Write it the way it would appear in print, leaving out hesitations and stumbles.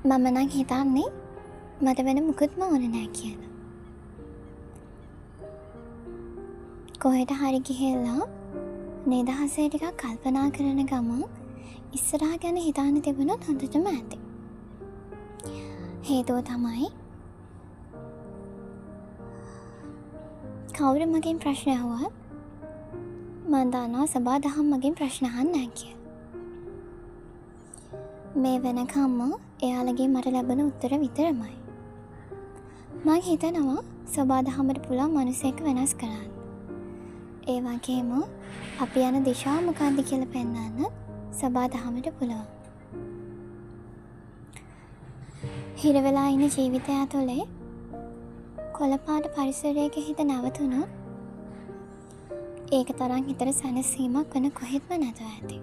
මම නම් හිතන්නේ මට වෙන මුකුත්ම ඕන නෑ කියලා. කොහෙට හරි ගිහිල්ලා නිදහසේ ටිකක් කල්පනා කරන ගමන් ඉස්සරහ ගැන හිතාන තිබුණොත් හොඳටම ඇති. හේතුව තමයි කවුරු මගෙන් ප්‍රශ්න අහුවත් මන් දන්නවා සබා දහම් මගෙන් ප්‍රශ්න අහන්නේ නැහැ කියලා. මේ වෙනකම්ම එයාලගේ මට ලැබෙන උත්තර විතරමයි. මං හිතනවා සබා දහමට පුළුවන් මිනිසෙක් වෙනස් කරන්න. ඒ වගේම අපි යන දිශාව මොකක්ද කියලා පෙන්වන්න සබා දහමට පුළුවන්. හිර වෙලා ඉන්න ජීවිතය ඇතුලේ කොළපාට පරිසරයක හිත නැවතුණොත් ඒක තරම් හිතට සැනසීමක් වෙන කොහෙත්ම නැතුව ඇති.